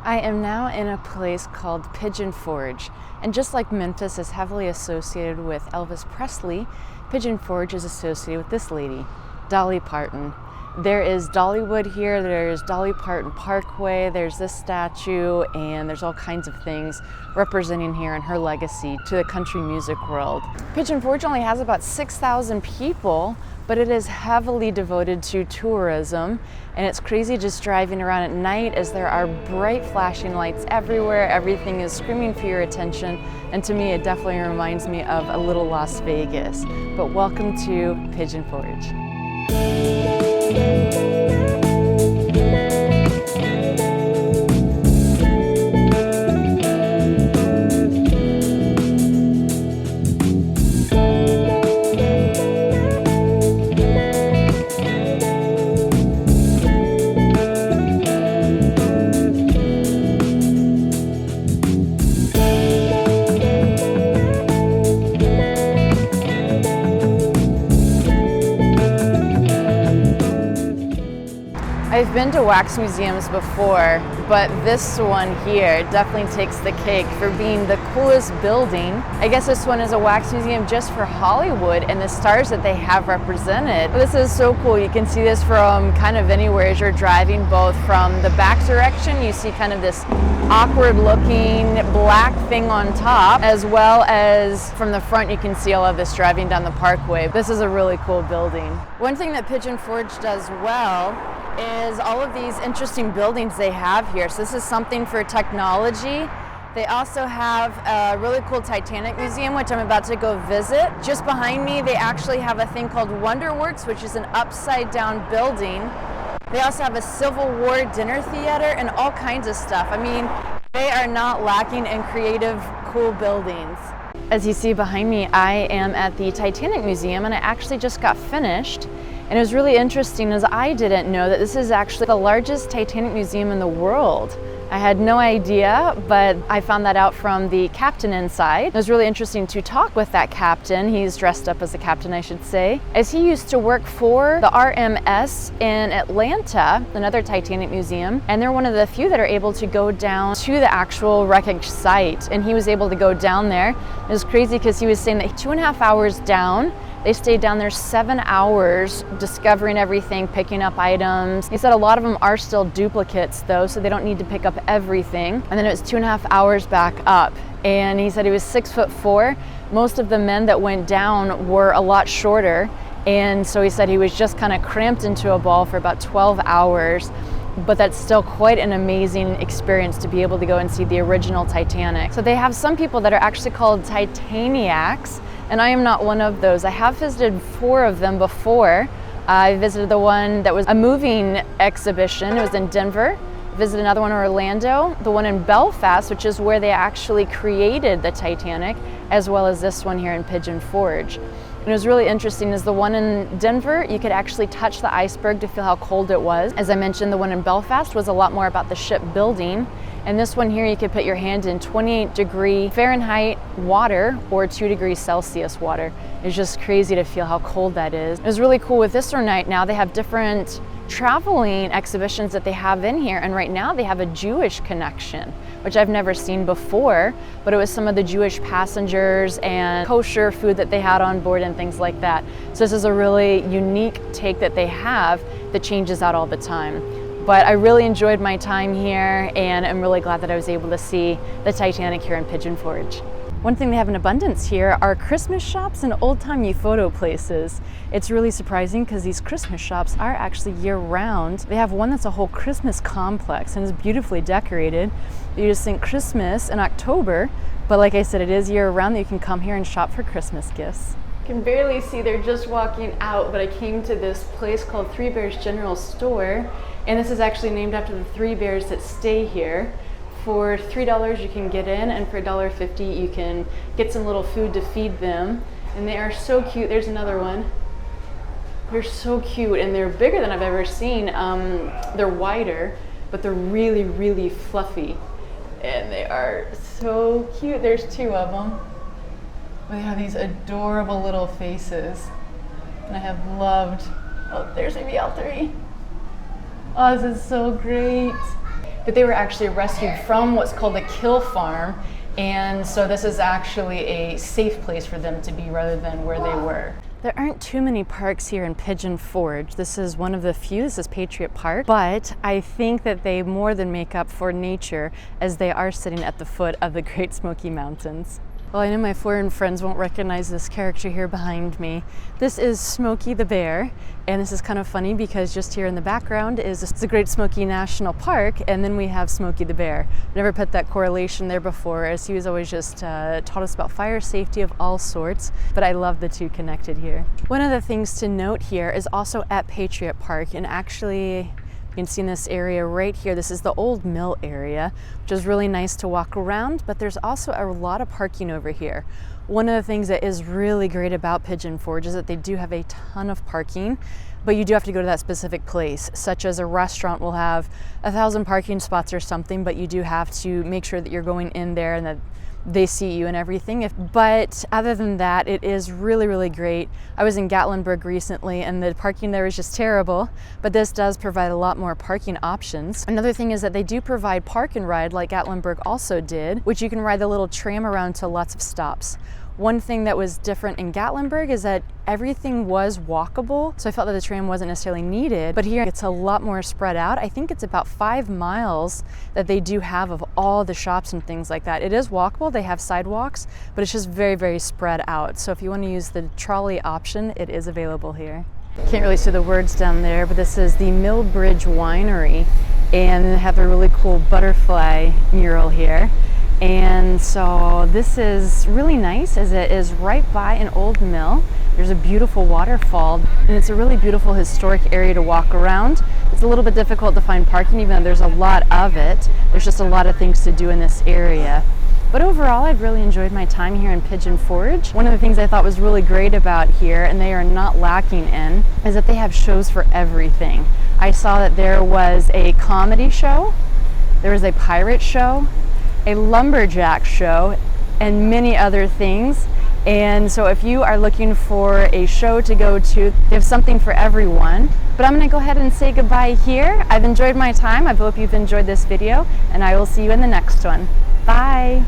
I am now in a place called Pigeon Forge, and just like Memphis is heavily associated with Elvis Presley, Pigeon Forge is associated with this lady, Dolly Parton. There is Dollywood here, there's Dolly Parton Parkway, there's this statue, and there's all kinds of things representing here and her legacy to the country music world. Pigeon Forge only has about 6,000 people, but it is heavily devoted to tourism, and it's crazy just driving around at night as there are bright flashing lights everywhere. Everything is screaming for your attention, and to me it definitely reminds me of a little Las Vegas. But welcome to Pigeon Forge. I've been to wax museums before, but this one here definitely takes the cake for being the coolest building. I guess this one is a wax museum just for Hollywood and the stars that they have represented. This is so cool. You can see this from kind of anywhere as you're driving, both from the back direction, you see kind of this awkward looking black thing on top, as well as from the front you can see all of this driving down the parkway. This is a really cool building. One thing that Pigeon Forge does well is all of these interesting buildings they have here. So this is something for technology. They also have a really cool Titanic Museum, which I'm about to go visit. Just behind me, they actually have a thing called Wonderworks, which is an upside down building. They also have a Civil War dinner theater and all kinds of stuff. I mean, they are not lacking in creative, cool buildings. As you see behind me, I am at the Titanic Museum, and I actually just got finished. And it was really interesting, as I didn't know that this is actually the largest Titanic museum in the world. I had no idea, but I found that out from the captain inside. It was really interesting to talk with that captain. He's dressed up as a captain, I should say, as he used to work for the RMS in Atlanta, another Titanic museum, and they're one of the few that are able to go down to the actual wreckage site, and he was able to go down there. It was crazy because he was saying that 2.5 hours down, they stayed down there 7 hours discovering everything, picking up items. He said a lot of them are still duplicates though, so they don't need to pick up everything. And then it was 2.5 hours back up. And he said he was 6'4". Most of the men that went down were a lot shorter. And so he said he was just kind of cramped into a ball for about 12 hours. But that's still quite an amazing experience to be able to go and see the original Titanic. So they have some people that are actually called Titaniacs, and I am not one of those. I have visited 4 of them before. I visited the one that was a moving exhibition. It was in Denver. I visited another one in Orlando, the one in Belfast, which is where they actually created the Titanic, as well as this one here in Pigeon Forge. And it was really interesting, is the one in Denver, you could actually touch the iceberg to feel how cold it was. As I mentioned, the one in Belfast was a lot more about the ship building. And this one here, you could put your hand in 28-degree Fahrenheit water or 2 degrees Celsius water. It's just crazy to feel how cold that is. It was really cool with this one right now. They have different traveling exhibitions that they have in here, and right now they have a Jewish connection, which I've never seen before, but it was some of the Jewish passengers and kosher food that they had on board and things like that. So this is a really unique take that they have that changes out all the time. But I really enjoyed my time here, and I'm really glad that I was able to see the Titanic here in Pigeon Forge. One thing they have in abundance here are Christmas shops and old-timey photo places. It's really surprising because these Christmas shops are actually year-round. They have one that's a whole Christmas complex and is beautifully decorated. You just think Christmas in October, but like I said, it is year-round that you can come here and shop for Christmas gifts. You can barely see, they're just walking out, but I came to this place called Three Bears General Store, and this is actually named after the 3 bears that stay here. For $3 you can get in, and for $1.50 you can get some little food to feed them. And they are so cute. There's another one. They're so cute, and they're bigger than I've ever seen. They're wider, but they're really, really fluffy. And they are so cute. There's 2 of them. They have these adorable little faces. And I have loved, oh, there's maybe all 3. Oh, this is so great. but they were actually rescued from what's called a kill farm. And so this is actually a safe place for them to be rather than where they were. There aren't too many parks here in Pigeon Forge. This is one of the few. This is Patriot Park, but I think that they more than make up for nature as they are sitting at the foot of the Great Smoky Mountains. Well, I know my foreign friends won't recognize this character here behind me. This is Smoky the bear, and this is kind of funny because just here in the background is the Great Smoky National Park, and then we have Smoky the bear. Never put that correlation there before, as he was always just taught us about fire safety of all sorts, but I love the two connected here. One of the things to note here is also at Patriot Park, and actually you can see in this area right here, this is the old mill area, which is really nice to walk around, but there's also a lot of parking over here. One of the things that is really great about Pigeon Forge is that they do have a ton of parking, but you do have to go to that specific place, such as a restaurant will have 1,000 parking spots or something, but you do have to make sure that you're going in there and that they see you and everything. But other than that, it is really, really great. I was in Gatlinburg recently and the parking there is just terrible, but this does provide a lot more parking options. Another thing is that they do provide park and ride like Gatlinburg also did, which you can ride the little tram around to lots of stops. One thing that was different in Gatlinburg is that everything was walkable, so I felt that the tram wasn't necessarily needed, but here it's a lot more spread out. I think it's about 5 miles that they do have of all the shops and things like that. It is walkable, they have sidewalks, but it's just very, very spread out. So if you want to use the trolley option, it is available here. Can't really see the words down there, but this is the Millbridge Winery, and they have a really cool butterfly mural here. And so this is really nice as it is right by an old mill. There's a beautiful waterfall, and it's a really beautiful historic area to walk around. It's a little bit difficult to find parking even though there's a lot of it. There's just a lot of things to do in this area. But overall, I've really enjoyed my time here in Pigeon Forge. One of the things I thought was really great about here, and they are not lacking in, is that they have shows for everything. I saw that there was a comedy show, there was a pirate show, a lumberjack show, and many other things. And so if you are looking for a show to go to, they have something for everyone. But I'm going to go ahead and say goodbye here. I've enjoyed my time. I hope you've enjoyed this video, and I will see you in the next one. Bye!